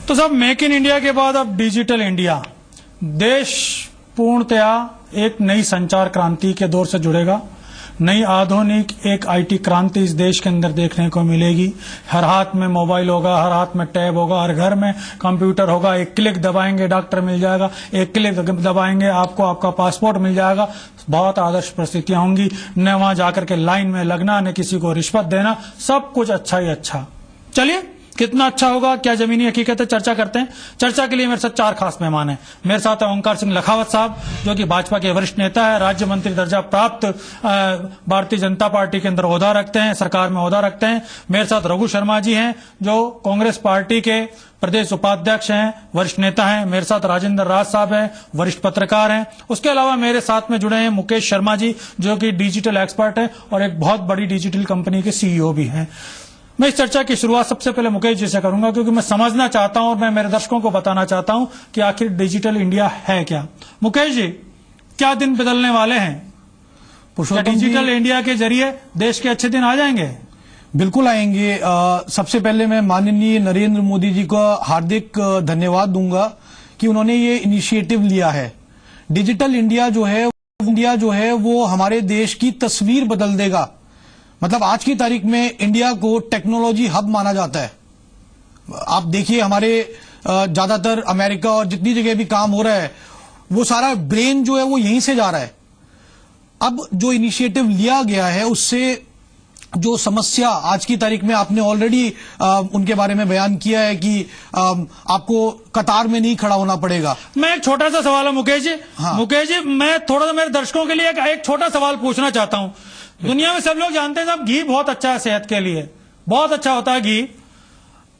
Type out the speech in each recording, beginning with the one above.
तो साहब, make in India के बाद अब डिजिटल इंडिया, देश पूर्णतया एक नई संचार क्रांति के दौर से जुड़ेगा। नई आधुनिक एक आईटी क्रांति इस देश के अंदर देखने को मिलेगी। हर हाथ में मोबाइल होगा, हर हाथ में टैब होगा, हर घर में कंप्यूटर होगा। एक क्लिक दबाएंगे डॉक्टर मिल जाएगा, एक क्लिक दबाएंगे आपको आपका पासपोर्ट मिल जाएगा। बहुत आदर्श परिस्थितियां होंगी, न वहां जाकर के लाइन में लगना, न किसी को रिश्वत देना, सब कुछ अच्छा ही अच्छा। चलिए, कितना अच्छा होगा, क्या जमीनी हकीकत है, चर्चा करते हैं। चर्चा के लिए मेरे साथ चार खास मेहमान हैं। मेरे साथ है ओंकार सिंह लखावत साहब, जो कि भाजपा के वरिष्ठ नेता है, राज्य मंत्री दर्जा प्राप्त भारतीय जनता पार्टी के अंदर ओहदा रखते हैं, सरकार में ओहदा रखते हैं। मेरे साथ रघु शर्मा जी हैं, जो कांग्रेस पार्टी के प्रदेश उपाध्यक्ष हैं, वरिष्ठ नेता हैं। मेरे साथ राजेंद्र राज साहब हैं, वरिष्ठ पत्रकार हैं। उसके अलावा मेरे साथ में जुड़े हैं मुकेश शर्मा जी, जो कि डिजिटल एक्सपर्ट हैं और एक बहुत बड़ी डिजिटल कंपनी के सीईओ भी हैं। मैं इस चर्चा की शुरुआत सबसे पहले मुकेश जी से करूंगा, क्योंकि मैं समझना चाहता हूं और मैं मेरे दर्शकों को बताना चाहता हूं कि आखिर डिजिटल इंडिया है क्या। मुकेश जी, क्या दिन बदलने वाले हैं? क्या डिजिटल इंडिया के जरिए देश के अच्छे दिन आ जाएंगे? बिल्कुल आएंगे। सबसे पहले मैं माननीय नरेंद्र मोदी जी को हार्दिक धन्यवाद दूंगा कि उन्होंने ये इनिशिएटिव लिया है। डिजिटल इंडिया जो है वो हमारे देश की तस्वीर बदल देगा। मतलब आज की तारीख में इंडिया को टेक्नोलॉजी हब माना जाता है। आप देखिए, हमारे ज्यादातर अमेरिका और जितनी जगह भी काम हो रहा है, वो सारा ब्रेन जो है वो यहीं से जा रहा है। अब जो इनिशिएटिव लिया गया है, उससे जो समस्या आज की तारीख में आपने ऑलरेडी उनके बारे में बयान किया है कि आपको कतार में नहीं खड़ा होना पड़ेगा। मैं एक छोटा सा सवाल है मुकेश जी। हाँ। मुकेश जी, मैं थोड़ा सा मेरे दर्शकों के लिए एक छोटा सवाल पूछना चाहता हूं। दुनिया में सब लोग जानते हैं साहब, घी बहुत अच्छा है सेहत के लिए, बहुत अच्छा होता है घी।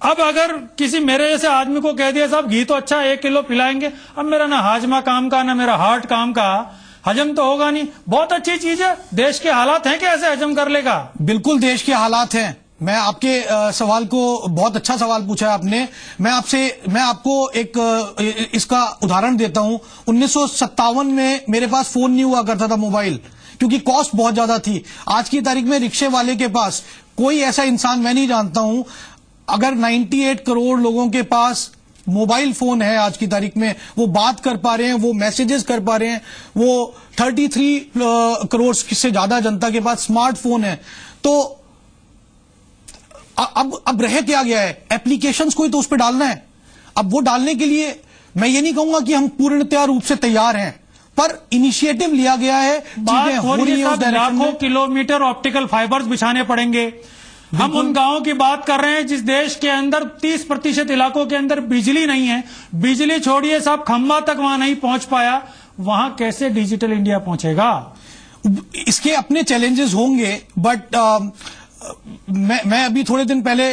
अब अगर किसी मेरे जैसे आदमी को कह दिया साहब घी तो अच्छा है, 1 किलो पिलाएंगे, अब मेरा ना हाजमा काम का, ना मेरा हार्ट काम का, हजम तो होगा नहीं। बहुत अच्छी चीज है, देश के हालात हैं कि ऐसे हजम कर लेगा? बिल्कुल देश के हालात हैं। मैं आपके सवाल को, बहुत अच्छा सवाल पूछा है आपने। मैं आपको एक इसका उदाहरण देता हूं। 1957 में मेरे पास फोन नहीं हुआ करता था, मोबाइल, क्योंकि कॉस्ट बहुत ज्यादा थी। आज की तारीख में रिक्शे वाले के पास, कोई ऐसा इंसान मैं नहीं जानता हूं, अगर 98 करोड़ लोगों के पास मोबाइल फोन है आज की तारीख में, वो बात कर पा रहे हैं, वो मैसेजेस कर पा रहे हैं, वो 33 करोड़ से ज्यादा जनता के पास स्मार्टफोन है। तो अब रह क्या गया है? एप्लीकेशंस को ही तो उस पर डालना है। अब वो डालने के लिए मैं ये नहीं कहूंगा कि हम पूर्णतया रूप से तैयार हैं, पर इनिशिएटिव लिया गया है। चीजें हो रही है, लाखों किलोमीटर ऑप्टिकल फाइबर्स बिछाने पड़ेंगे। हम उन गांवों की बात कर रहे हैं जिस देश के अंदर 30% इलाकों के अंदर बिजली नहीं है। बिजली छोड़िए साहब, खंबा तक वहां नहीं पहुंच पाया। वहां कैसे डिजिटल इंडिया पहुंचेगा? इसके अपने चैलेंजेस होंगे, बट मैं अभी थोड़े दिन पहले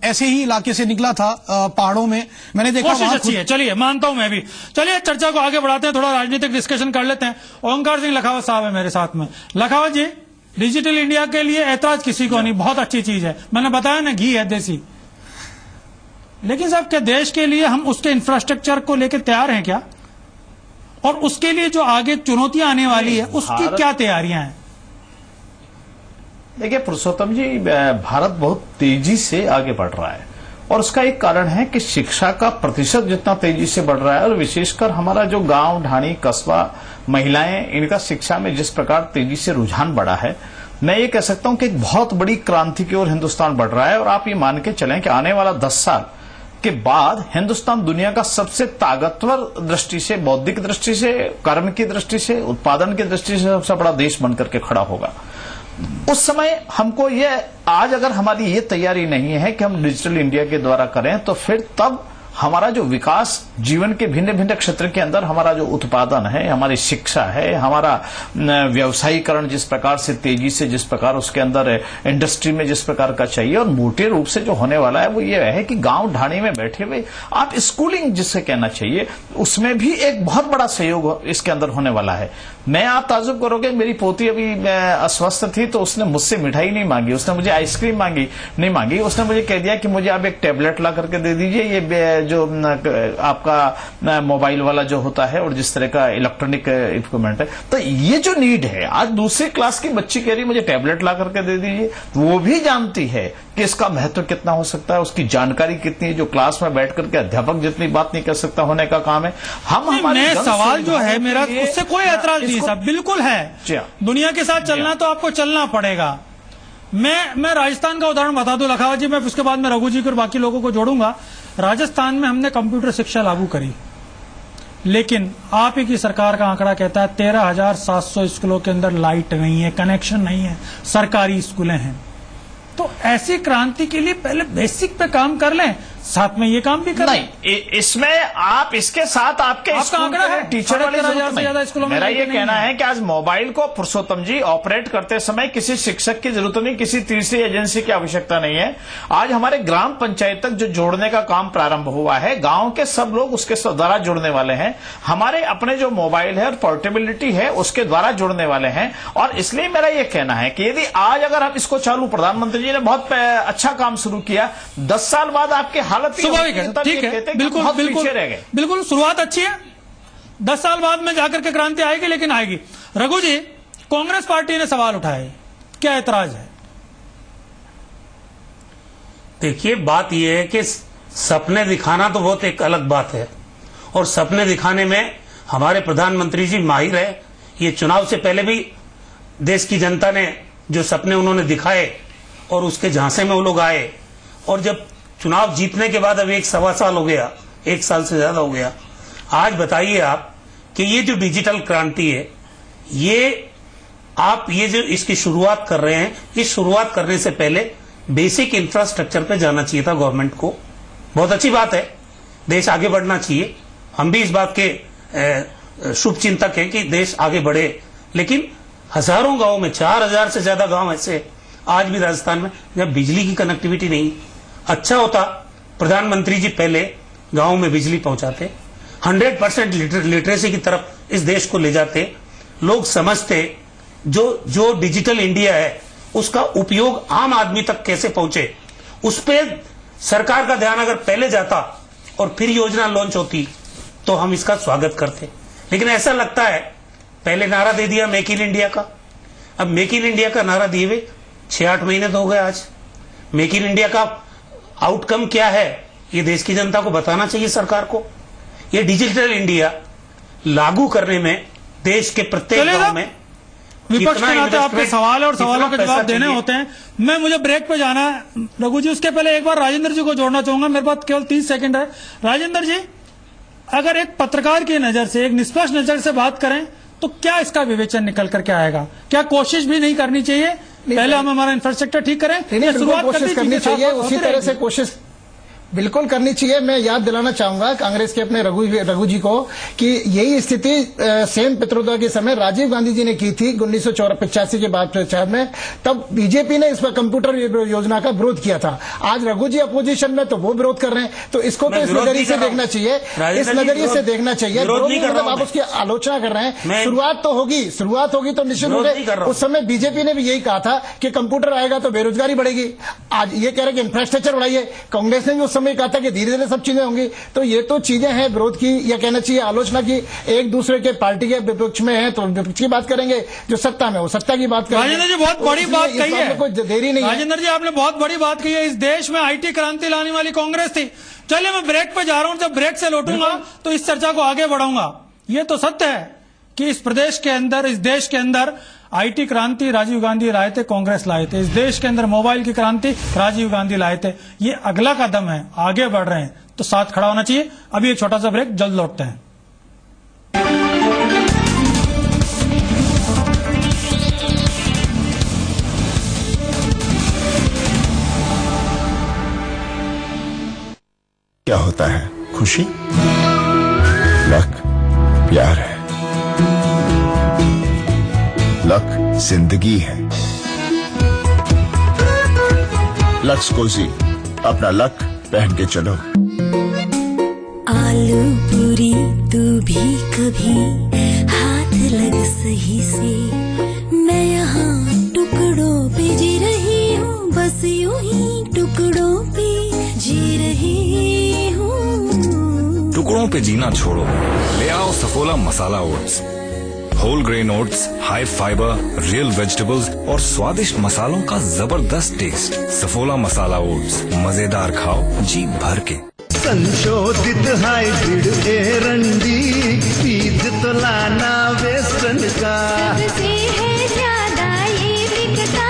ऐसे ही इलाके से निकला था, पहाड़ों में। मैंने देखा कोशिश अच्छी है। चलिए, मानता हूं मैं भी। चलिए चर्चा को आगे बढ़ाते हैं, थोड़ा राजनीतिक डिस्कशन कर लेते हैं। ओंकार सिंह लखावत साहब है मेरे साथ में। लखावत जी, डिजिटल इंडिया के लिए ऐतराज किसी को नहीं, बहुत अच्छी चीज है। मैंने बताया ना, घी है देसी। लेकिन साहब, क्या देश के लिए हम उसके इंफ्रास्ट्रक्चर को लेकर तैयार हैं क्या? और उसके लिए जो आगे चुनौतियां आने वाली है, उसकी क्या तैयारियां हैं? देखिए पुरुषोत्तम जी, भारत बहुत तेजी से आगे बढ़ रहा है और उसका एक कारण है कि शिक्षा का प्रतिशत जितना तेजी से बढ़ रहा है, और विशेषकर हमारा जो गांव, ढाणी, कस्बा, महिलाएं, इनका शिक्षा में जिस प्रकार तेजी से रुझान बढ़ा है, मैं ये कह सकता हूं कि एक बहुत बड़ी क्रांति की ओर हिंदुस्तान बढ़ रहा है। और आप ये मान के चलें कि आने वाला 10 साल के बाद हिंदुस्तान दुनिया का सबसे ताकतवर दृष्टि से, बौद्धिक दृष्टि से, कर्म की दृष्टि से, उत्पादन की दृष्टि से सबसे बड़ा देश बनकर के खड़ा होगा। उस समय हमको आज अगर हमारी ये तैयारी नहीं है कि हम डिजिटल इंडिया के द्वारा करें, तो फिर तब हमारा जो विकास जीवन के भिन्न भिन्न क्षेत्र के अंदर, हमारा जो उत्पादन है, हमारी शिक्षा है, हमारा व्यवसायीकरण जिस प्रकार से तेजी से, जिस प्रकार उसके अंदर इंडस्ट्री में जिस प्रकार का चाहिए, और मोटे रूप से जो होने वाला है वो ये है कि गांव ढाणी में बैठे हुए आप स्कूलिंग जिससे कहना चाहिए, उसमें भी एक बहुत बड़ा सहयोग इसके अंदर होने वाला है। मैं, आप ताजुब करोगे, मेरी पोती अभी अस्वस्थ थी तो उसने मुझसे मिठाई नहीं मांगी, उसने मुझे आइसक्रीम नहीं मांगी, उसने मुझे कह दिया कि मुझे आप एक टेबलेट ला करके दे दीजिए, ये जो आपका मोबाइल वाला जो होता है और जिस तरह का इलेक्ट्रॉनिक इक्विपमेंट है, तो ये जो नीड है, आज दूसरी क्लास की बच्ची कह रही मुझे टैबलेट ला करके दे दीजिए, वो भी जानती है कि इसका महत्व कितना हो सकता है, उसकी जानकारी कितनी है, जो क्लास में बैठ करके अध्यापक जितनी बात नहीं कर सकता होने का काम है। मैं सवाल जो है मेरा, उससे कोई ऐतराज नहीं साहब, बिल्कुल है, दुनिया के साथ चलना तो आपको चलना पड़ेगा। मैं राजस्थान का उदाहरण बता दूं लखावत जी, मैं उसके बाद में रघु जी को और बाकी लोगों को जोड़ूंगा। राजस्थान में हमने कंप्यूटर शिक्षा लागू करी, लेकिन आप ही की सरकार का आंकड़ा कहता है 13,700 स्कूलों के अंदर लाइट नहीं है, कनेक्शन नहीं है, सरकारी स्कूलें हैं। तो ऐसी क्रांति के लिए पहले बेसिक पे काम कर लें, साथ में ये काम भी करें। नहीं, इसमें आप इसके साथ आपके स्कूल के टीचर वाली जरूरत नहीं। मेरा ये कहना है कि आज मोबाइल को पुरुषोत्तम जी ऑपरेट करते समय किसी शिक्षक की जरूरत नहीं, किसी तीसरी एजेंसी की आवश्यकता नहीं है। आज हमारे ग्राम पंचायत तक जो जोड़ने का काम प्रारंभ हुआ है, गांव के सब लोग उसके द्वारा जुड़ने वाले हैं। हमारे अपने जो मोबाइल है और पोर्टेबिलिटी है उसके द्वारा जुड़ने वाले हैं। और इसलिए मेरा ये कहना है कि यदि आज अगर हम इसको चालू, प्रधानमंत्री जी ने बहुत अच्छा काम शुरू किया, 10 साल बाद आपके हालत स्वाभाविक है, ठीक है, बिल्कुल बिल्कुल बिल्कुल, शुरुआत अच्छी है, 10 साल बाद में जाकर के क्रांति आएगी, लेकिन आएगी। रघु जी, कांग्रेस पार्टी ने सवाल उठाए, क्या ऐतराज है? देखिए, बात यह है कि सपने दिखाना तो बहुत एक अलग बात है, और सपने दिखाने में हमारे प्रधानमंत्री जी माहिर है। ये चुनाव से पहले भी देश की जनता ने जो सपने उन्होंने दिखाए और उसके झांसे में वो लोग आए, और जब चुनाव जीतने के बाद अब 1-1.25 साल हो गया, 1 साल से ज्यादा हो गया। आज बताइए आप कि ये जो डिजिटल क्रांति है, ये जो इसकी शुरुआत कर रहे हैं, इस शुरुआत करने से पहले बेसिक इंफ्रास्ट्रक्चर पे जाना चाहिए था गवर्नमेंट को। बहुत अच्छी बात है, देश आगे बढ़ना चाहिए, हम भी इस बात के शुभ चिंतक हैं कि देश आगे बढ़े। लेकिन हजारों गांव में, 4,000 से ज्यादा गांव ऐसे आज भी राजस्थान में जब बिजली की कनेक्टिविटी नहीं। अच्छा होता प्रधानमंत्री जी पहले गांव में बिजली पहुंचाते, 100% लिटरेसी की तरफ इस देश को ले जाते, लोग समझते जो डिजिटल इंडिया है उसका उपयोग आम आदमी तक कैसे पहुंचे, उस पर सरकार का ध्यान अगर पहले जाता और फिर योजना लॉन्च होती तो हम इसका स्वागत करते। लेकिन ऐसा लगता है पहले नारा दे दिया मेक इन इंडिया का, अब मेक इन इंडिया का नारा दिए हुए 6-8 महीने तो हो गए। आज मेक इन इंडिया का आउटकम क्या है ये देश की जनता को बताना चाहिए सरकार को। ये डिजिटल इंडिया लागू करने में देश के प्रत्येक गांव में, विपक्ष के नाते आपके सवाल और सवालों के जवाब देने होते हैं। मुझे ब्रेक पे जाना है रघु जी, उसके पहले एक बार राजेंद्र जी को जोड़ना चाहूंगा, मेरे पास केवल 30 सेकंड है। राजेंद्र जी, अगर एक पत्रकार की नजर से, एक निष्पक्ष नजर से बात करें तो क्या इसका विवेचन निकल करके आएगा? क्या कोशिश भी नहीं करनी चाहिए? पहले हम हमारा इंफ्रास्ट्रक्चर ठीक करें, शुरुआत कोशिश करनी चाहिए, उसी तरह से कोशिश बिल्कुल करनी चाहिए। मैं याद दिलाना चाहूंगा कांग्रेस के अपने रघु जी को कि यही स्थिति सेन पित्रोदा के समय राजीव गांधी जी ने की थी 1985 के बाद में, तब बीजेपी ने इस पर कंप्यूटर योजना का विरोध किया था। आज रघु जी अपोजिशन में तो वो विरोध कर रहे हैं, तो इसको तो इस नजरिए से देखना चाहिए, इस नजरिए से देखना चाहिए। मतलब आप उसकी आलोचना कर रहे हैं, शुरुआत होगी तो निश्चित रूप से। उस समय बीजेपी ने भी यही कहा था कि कंप्यूटर आएगा तो बेरोजगारी बढ़ेगी, आज ये कह रहे कि इंफ्रास्ट्रक्चर बढ़ाइए। कांग्रेस ने भी उस समय कहा था कि धीरे धीरे सब चीजें होंगी। तो ये तो चीजें हैं विरोध की, या कहना चाहिए आलोचना की, एक दूसरे के पार्टी के विपक्ष में है तो विपक्ष की बात करेंगे, जो सत्ता में वो सत्ता की बात करेंगे। राजेंद्र जी बहुत बड़ी बात कही है, कोई देरी नहीं है। राजेंद्र जी आपने बहुत बड़ी बात कही है, इस देश में आईटी क्रांति लाने वाली कांग्रेस थी। चलिए मैं ब्रेक पे जा रहा हूं, जब ब्रेक से लौटूंगा तो इस चर्चा को आगे बढ़ाऊंगा। ये तो सत्य है कि इस प्रदेश के अंदर, इस देश के अंदर आईटी क्रांति राजीव गांधी लाए थे, कांग्रेस लाए थे। इस देश के अंदर मोबाइल की क्रांति राजीव गांधी लाए थे। ये अगला कदम है, आगे बढ़ रहे हैं तो साथ खड़ा होना चाहिए। अभी एक छोटा सा ब्रेक, जल्द लौटते हैं। क्या होता है? खुशी, लक, प्यार है। लक जिंदगी है। लक्स कोजी, अपना लक पहन के चलो। आलू पूरी तू भी कभी हाथ लग सही से, मैं यहाँ टुकड़ों पे जी रही हूँ, बस यूं ही टुकड़ों पे जी रही हूँ। टुकड़ों पे जीना छोड़ो, ले आओ Saffola masala oats. Whole grain oats, high fibre, real vegetables और स्वादिष्ट मसालों का जबरदस्त टेस्ट। सफोला मसाला ओट्स, मजेदार खाओ जी भर के। संशोधित हाइब्रिड एरंडी बीज तो लाना वेस्टर्न का। सबसे है ज्यादा ये बिकता,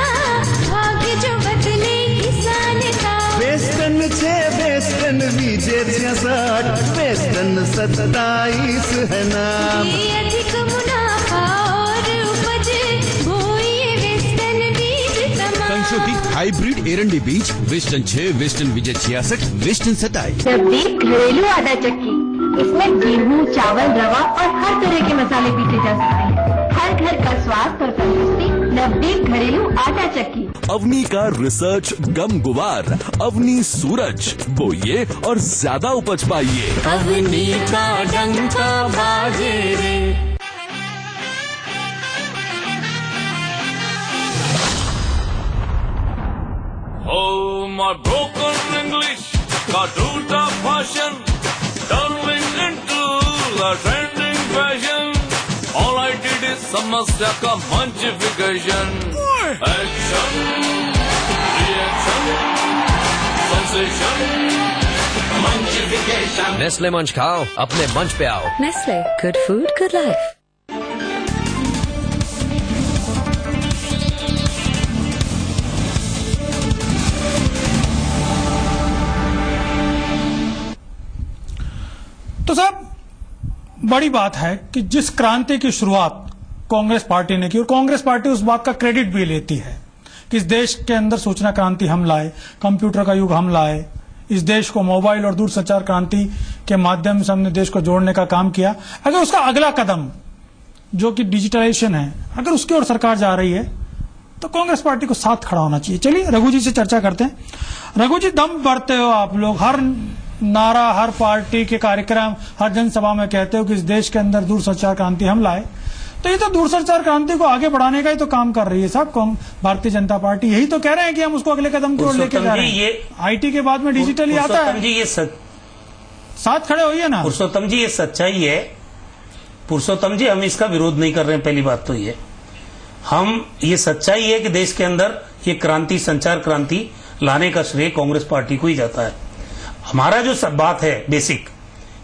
भाग्य जो बदले किसान का। वेस्टर्न 6 वेस्टर्न बीजे 66 वेस्टर्न 27 है नाम। ये अधिक मुनाफा और उपज, वो ये वेस्टर्न बीज तमाम। संशोधित हाइब्रिड एरंडी बीज वेस्टर्न 6, वेस्टर्न बीजे 66, वेस्टर्न 27। नवदीप घरेलू आटा चक्की, इसमें गेहूँ, चावल, रवा और हर तरह के मसाले पीसे जा सकते हैं। हर घर का स्वास्थ्य और तंदुरुस्ती, नवदीप घरेलू आटा चक्की। अवनी का रिसर्च गम गुवार, अवनी सूरज, बोइए और ज्यादा उपज पाइए। अवनी का डंका बाजे रे। Oh, my broken English got root of passion, turning into the trending fashion. All I did is समस्या का मंचिफिकेशन, एक्शन, रिएक्शन, सेंसेशन, मंचिफिकेशन। नेस्ले मंच खाओ, अपने मंच पे आओ। Nestle, good food good life. तो साहब, बड़ी बात है कि जिस क्रांति की शुरुआत कांग्रेस पार्टी ने की, और कांग्रेस पार्टी उस बात का क्रेडिट भी लेती है कि इस देश के अंदर सूचना क्रांति हम लाए, कंप्यूटर का युग हम लाए, इस देश को मोबाइल और दूरसंचार क्रांति के माध्यम से हमने देश को जोड़ने का काम किया। अगर उसका अगला कदम जो कि डिजिटलाइजेशन है, अगर उसकी ओर सरकार जा रही है तो कांग्रेस पार्टी को साथ खड़ा होना चाहिए। चलिए रघु जी से चर्चा करते हैं। रघु जी, दम भरते हो आप लोग, हर नारा, हर पार्टी के कार्यक्रम, हर जनसभा में कहते हो कि इस देश के अंदर दूरसंचार क्रांति हम लाए, तो ये तो दूरसंचार क्रांति को आगे बढ़ाने का ही तो काम कर रही है साहब भारतीय जनता पार्टी। यही तो कह रहे हैं कि हम उसको अगले कदम की ओर लेके जा रहे हैं। आईटी के बाद में डिजिटल ही आता है। ये साथ खड़े होइए ना पुरुषोत्तम जी, ये सच्चाई है। पुरुषोत्तम जी, हम इसका विरोध नहीं कर रहे हैं। पहली बात तो ये सच्चाई है कि देश के अंदर ये क्रांति, संचार क्रांति लाने का श्रेय कांग्रेस पार्टी को ही जाता है। हमारा जो सब बात है बेसिक,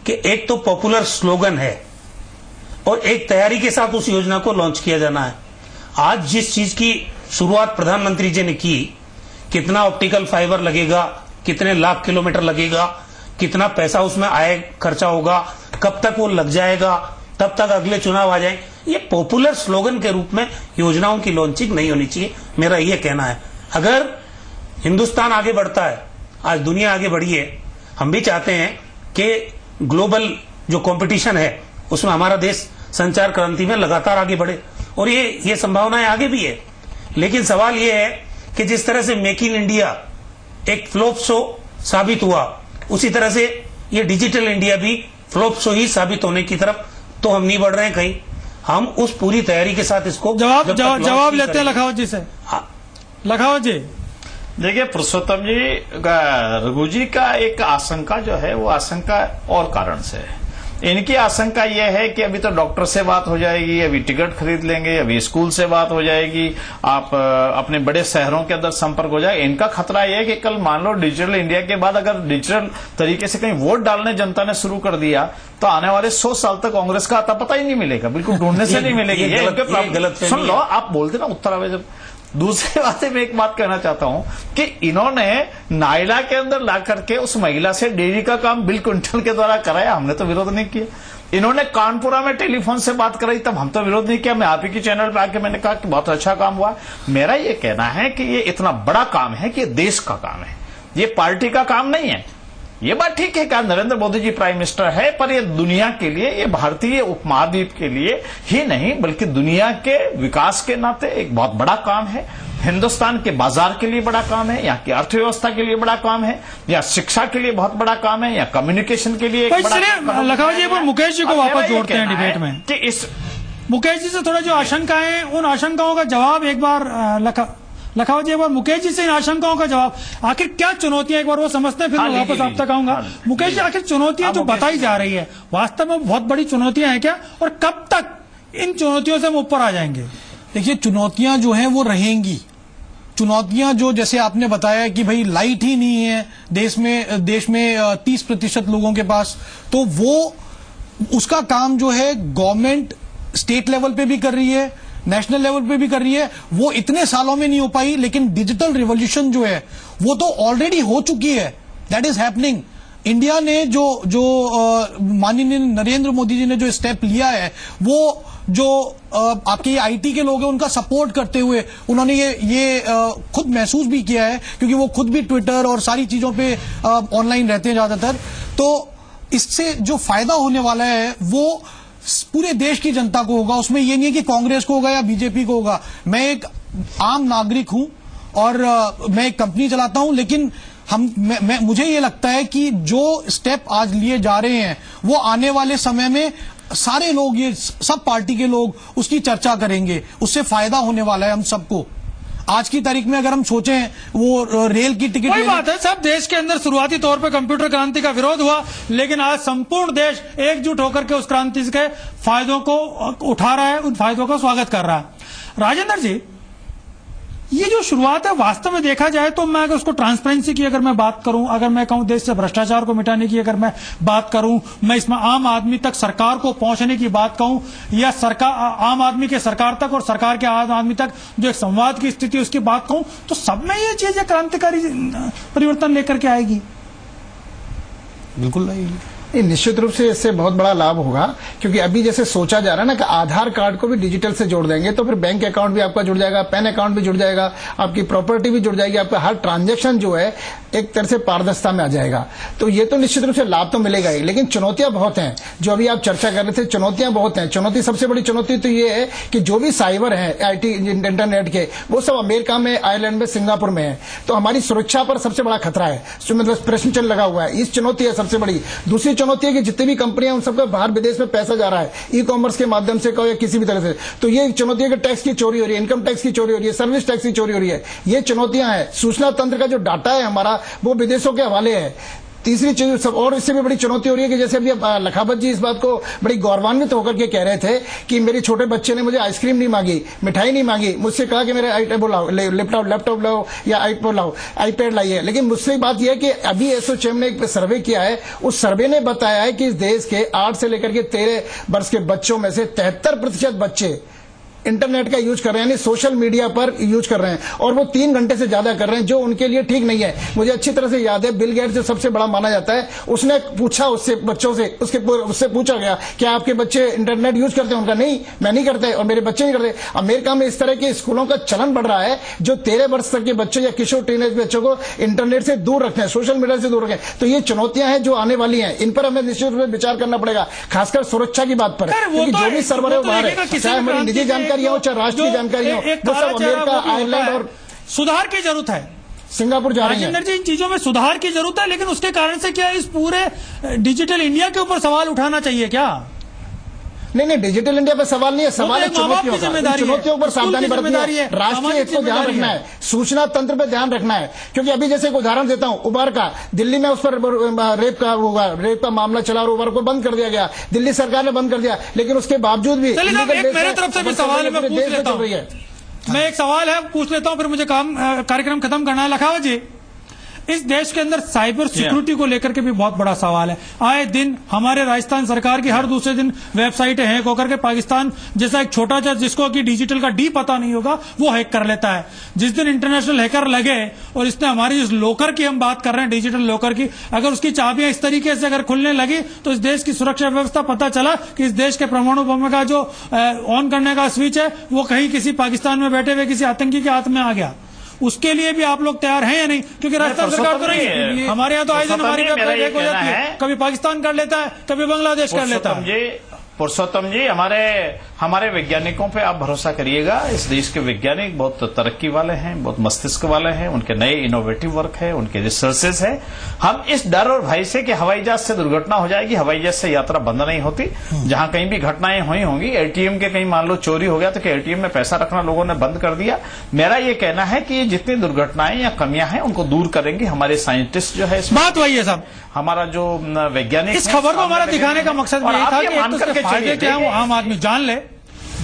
कि एक तो पॉपुलर स्लोगन है और एक तैयारी के साथ उस योजना को लॉन्च किया जाना है। आज जिस चीज की शुरुआत प्रधानमंत्री जी ने की, कितना ऑप्टिकल फाइबर लगेगा, कितने लाख किलोमीटर लगेगा, कितना पैसा उसमें आए, खर्चा होगा, कब तक वो लग जाएगा, तब तक अगले चुनाव आ जाए, ये पॉपुलर स्लोगन के रूप में योजनाओं की लॉन्चिंग नहीं होनी चाहिए, मेरा ये कहना है। अगर हिंदुस्तान आगे बढ़ता है, आज दुनिया आगे बढ़ी है, हम भी चाहते हैं कि ग्लोबल जो कंपटीशन है उसमें हमारा देश संचार क्रांति में लगातार आगे बढ़े, और ये संभावनाएं आगे भी है। लेकिन सवाल ये है कि जिस तरह से मेक इन इंडिया एक फ्लॉप शो साबित हुआ, उसी तरह से ये डिजिटल इंडिया भी फ्लॉप शो ही साबित होने की तरफ तो हम नहीं बढ़ रहे हैं कहीं। हम उस पूरी तैयारी के साथ इसको जवाब लेते हैं लखावत जी से। लखावत जी, देखिए पुरुषोत्तम जी, रघु जी का एक आशंका जो है वो आशंका और कारण से है। इनकी आशंका यह है कि अभी तो डॉक्टर से बात हो जाएगी, अभी टिकट खरीद लेंगे, अभी स्कूल से बात हो जाएगी, आप अपने बड़े शहरों के अंदर संपर्क हो जाएगा। इनका खतरा यह है कि कल मान लो डिजिटल इंडिया के बाद अगर डिजिटल तरीके से कहीं वोट डालने जनता ने शुरू कर दिया तो आने वाले 100 साल तक कांग्रेस का आता पता ही नहीं मिलेगा, बिल्कुल ढूंढने से नहीं मिलेगी। सुन लो, आप बोलते ना उत्तर आवे जब। दूसरी बात है, मैं एक बात कहना चाहता हूं कि इन्होंने नायला के अंदर ला करके उस महिला से डेयरी का काम बिल क्विंटल के द्वारा कराया, हमने तो विरोध नहीं किया। इन्होंने कानपुरा में टेलीफोन से बात कराई, तब हम तो विरोध नहीं किया। मैं आप ही की चैनल पे आके मैंने कहा कि बहुत अच्छा काम हुआ। मेरा ये कहना है कि ये इतना बड़ा काम है कि ये देश का काम है, ये पार्टी का काम नहीं है। ये बात ठीक है कि नरेंद्र मोदी जी प्राइम मिनिस्टर है, पर ये दुनिया के लिए, ये भारतीय उपमहाद्वीप के लिए ही नहीं बल्कि दुनिया के विकास के नाते एक बहुत बड़ा काम है। हिंदुस्तान के बाजार के लिए बड़ा काम है, यहाँ की अर्थव्यवस्था के लिए बड़ा काम है, या शिक्षा के लिए बहुत बड़ा काम है, या कम्युनिकेशन के लिए एक बड़ा काम है। लखावत जी, मुकेश जी को वापस जोड़ते हैं डिबेट में कि इस मुकेश जी से थोड़ा जो आशंकाएं, उन आशंकाओं का जवाब एक बार लखावत जी, एक बार मुकेश जी से इन आशंकाओं का जवाब, आखिर क्या चुनौतियां, एक बार वो समझते हैं, फिर मैं वापस आप तक आऊंगा। मुकेश जी, आखिर चुनौतियां जो बताई जा रही है वास्तव में बहुत बड़ी चुनौतियां हैं क्या, और कब तक इन चुनौतियों से हम ऊपर आ जाएंगे? देखिए, चुनौतियां जो हैं वो रहेंगी। चुनौतियां जो, जैसे आपने बताया कि भाई लाइट ही नहीं है देश में 30% लोगों के पास, तो वो उसका काम जो है गवर्नमेंट स्टेट लेवल पे भी कर रही है, नेशनल लेवल पे भी कर रही है। वो इतने सालों में नहीं हो पाई, लेकिन डिजिटल रिवॉल्यूशन जो है वो तो ऑलरेडी हो चुकी है। That is happening. इंडिया ने जो माननीय नरेंद्र मोदी जी ने जो स्टेप लिया है, वो जो आपके ये आईटी के लोग हैं उनका सपोर्ट करते हुए उन्होंने ये खुद महसूस भी किया है, क्योंकि वो खुद भी ट्विटर और सारी चीजों पे ऑनलाइन रहते हैं ज्यादातर। तो इससे जो फायदा होने वाला है वो पूरे देश की जनता को होगा। उसमें ये नहीं है कि कांग्रेस को होगा या बीजेपी को होगा। मैं एक आम नागरिक हूं और मैं एक कंपनी चलाता हूं, लेकिन मुझे ये लगता है कि जो स्टेप आज लिए जा रहे हैं वो आने वाले समय में सारे लोग, ये सब पार्टी के लोग उसकी चर्चा करेंगे, उससे फायदा होने वाला है हम सबको। आज की तारीख में अगर हम सोचें, वो रेल की टिकट, कोई बात है, सब देश के अंदर शुरुआती तौर पे कंप्यूटर क्रांति का विरोध हुआ, लेकिन आज संपूर्ण देश एकजुट होकर के उस क्रांति के फायदों को उठा रहा है, उन फायदों का स्वागत कर रहा है। राजेंद्र जी, ये जो शुरुआत है वास्तव में देखा जाए तो, मैं अगर उसको ट्रांसपेरेंसी की अगर मैं बात करूं, अगर मैं कहूं देश से भ्रष्टाचार को मिटाने की अगर मैं बात करूं, मैं इसमें आम आदमी तक सरकार को पहुंचने की बात कहूं, या सरकार आम आदमी के सरकार तक और सरकार के आम आदमी तक जो एक संवाद की स्थिति उसकी बात कहूं, तो सब में ये चीजें क्रांतिकारी परिवर्तन लेकर के आएगी। बिल्कुल नहीं, निश्चित रूप से इससे बहुत बड़ा लाभ होगा, क्योंकि अभी जैसे सोचा जा रहा है ना कि आधार कार्ड को भी डिजिटल से जोड़ देंगे, तो फिर बैंक अकाउंट भी आपका जुड़ जाएगा, पैन अकाउंट भी जुड़ जाएगा, आपकी प्रॉपर्टी भी जुड़ जाएगी, आपका हर ट्रांजैक्शन जो है एक तरह से पारदर्शिता में आ जाएगा। तो ये तो निश्चित रूप से लाभ तो मिलेगा ही, लेकिन चुनौतियां बहुत हैं। जो अभी आप चर्चा कर रहे थे, चुनौतियां बहुत हैं। चुनौती, सबसे बड़ी चुनौती तो ये है कि जो भी साइबर है IT इंटरनेट के, वो सब अमेरिका में, आयरलैंड में, सिंगापुर में है। तो हमारी सुरक्षा पर सबसे बड़ा खतरा है, मतलब प्रश्न चिन्ह लगा हुआ है। इस चुनौती है सबसे बड़ी। दूसरी चुनौती है कि जितनी भी कंपनियां, उन सबका बाहर विदेश में पैसा जा रहा है, ई-कॉमर्स के माध्यम से कहो या किसी भी तरह से। तो ये चुनौती है कि टैक्स की चोरी हो रही है, इनकम टैक्स की चोरी हो रही है, सर्विस टैक्स की चोरी हो रही है। ये चुनौतियां हैं। सूचना तंत्र का जो डाटा है हमारा, वो विदेशों के हवाले है। तीसरी चीज सब, और इससे भी बड़ी चुनौती हो रही है कि जैसे अभी लखावत जी इस बात को बड़ी गौरवान्वित होकर के कह रहे थे कि मेरे छोटे बच्चे ने मुझे आइसक्रीम नहीं मांगी, मिठाई नहीं मांगी, मुझसे कहा कि मेरे लैपटॉप लाओ या आईपैड लाइए। लेकिन मुझसे बात यह है कि अभी एसोचैम ने एक सर्वे किया है, उस सर्वे ने बताया है कि इस देश के 8 से लेकर के 13 वर्ष के बच्चों में से 73% बच्चे इंटरनेट का यूज कर रहे हैं, यानी सोशल मीडिया पर यूज कर रहे हैं, और वो 3 घंटे से ज्यादा कर रहे हैं, जो उनके लिए ठीक नहीं है। मुझे अच्छी तरह से याद है, बिल गेट्स जो सबसे बड़ा माना जाता है, उसने पूछा उससे बच्चों से, उससे पूछा गया क्या आपके बच्चे इंटरनेट यूज करते हैं? उनका नहीं, मैं नहीं करते और मेरे बच्चे नहीं करते। अमेरिका में इस तरह के स्कूलों का चलन बढ़ रहा है, जो 13 वर्ष तक के बच्चों या किशोर टीनेज बच्चों को इंटरनेट से दूर रखते हैं, सोशल मीडिया से दूर रखें। तो ये चुनौतियां हैं जो आने वाली हैं, इन पर हमें निश्चित रूप से विचार करना पड़ेगा, खासकर सुरक्षा की बात पर, क्योंकि जो भी सर्वर है वो बाहर है, चाहे हमारी निजी जानकारी हो चाहे राष्ट्रीय जानकारी हो, वो सब अमेरिका, आयरलैंड और सुधार की जरूरत है। सिंगापुर जा रही है। राजेंद्र जी, इन चीजों में सुधार की जरूरत है, लेकिन उसके कारण से क्या इस पूरे डिजिटल इंडिया के ऊपर सवाल उठाना चाहिए क्या? नहीं, डिजिटल इंडिया पर सवाल नहीं है, सवाल है चुनौतियों का। चुनौतियों पर सावधानी बरतनी है, राष्ट्रीय हित को ध्यान रखना है, सूचना तंत्र पर ध्यान रखना है। क्योंकि अभी जैसे एक उदाहरण देता हूं, उबर का, दिल्ली में उस पर रेप का मामला चला और उबर को बंद कर दिया गया, दिल्ली सरकार ने बंद कर दिया, लेकिन उसके बावजूद भी मेरे तरफ से भी सवाल है, मैं पूछ लेता हूं। मैं एक सवाल है पूछ लेता हूं, फिर मुझे कार्यक्रम खत्म करना है। लखावत जी, इस देश के अंदर साइबर सिक्योरिटी को लेकर के भी बहुत बड़ा सवाल है। आए दिन हमारे राजस्थान सरकार की हर दूसरे दिन वेबसाइटें हैक होकर के पाकिस्तान जैसा एक छोटा सा, जिसको कि डिजिटल का डी पता नहीं होगा, वो हैक कर लेता है। जिस दिन इंटरनेशनल हैकर लगे और इसने हमारी जिस लॉकर की हम बात कर रहे हैं, डिजिटल लॉकर की, अगर उसकी चाबियां इस तरीके से अगर खुलने लगी तो इस देश की सुरक्षा व्यवस्था, पता चला कि इस देश के परमाणु बम का जो ऑन करने का स्विच है वो कहीं किसी पाकिस्तान में बैठे हुए किसी आतंकी के हाथ में आ गया। उसके लिए भी आप लोग तैयार हैं या नहीं? क्योंकि राजस्थान सरकार तो नहीं, हमारे यहाँ तो आए दिन हमारी वेबसाइट हैक हो जाती है, कभी पाकिस्तान कर लेता है, कभी बांग्लादेश कर लेता है। पुरुषोत्तम जी, हमारे वैज्ञानिकों पे आप भरोसा करिएगा। इस देश के वैज्ञानिक बहुत तरक्की वाले हैं, बहुत मस्तिष्क वाले हैं, उनके नए इनोवेटिव वर्क है, उनके रिसर्चेस है। हम इस डर और भय से कि हवाई जहाज से दुर्घटना हो जाएगी, हवाई जहाज से यात्रा बंद नहीं होती। जहां कहीं भी घटनाएं हुई होंगी, एटीएम के कहीं मान लो चोरी हो गया तो कि एटीएम में पैसा रखना लोगों ने बंद कर दिया। मेरा ये कहना है कि जितनी दुर्घटनाएं या कमियां हैं उनको दूर करेंगे हमारे साइंटिस्ट जो है। बात वही है साहब, हमारा जो वैज्ञानिक, इस खबर को हमारा दिखाने का मकसद यही था कि एक तो उसके फायदे क्या है वो आम आदमी जान ले।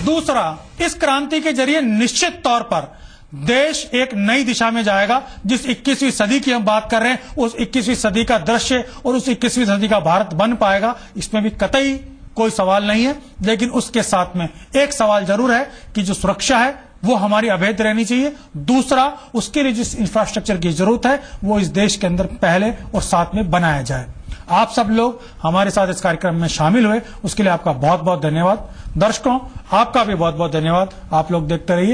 दूसरा, इस क्रांति के जरिए निश्चित तौर पर देश एक नई दिशा में जाएगा। जिस 21वीं सदी की हम बात कर रहे हैं, उस 21वीं सदी का दृश्य और उस 21वीं सदी का भारत बन पाएगा, इसमें भी कतई कोई सवाल नहीं है। लेकिन उसके साथ में एक सवाल जरूर है कि जो सुरक्षा है वो हमारी अभेद रहनी चाहिए। दूसरा, उसके लिए जिस इंफ्रास्ट्रक्चर की जरूरत है वो इस देश के अंदर पहले और साथ में बनाया जाए। आप सब लोग हमारे साथ इस कार्यक्रम में शामिल हुए, उसके लिए आपका बहुत बहुत धन्यवाद। दर्शकों, आपका भी बहुत बहुत धन्यवाद। आप लोग देखते रहिए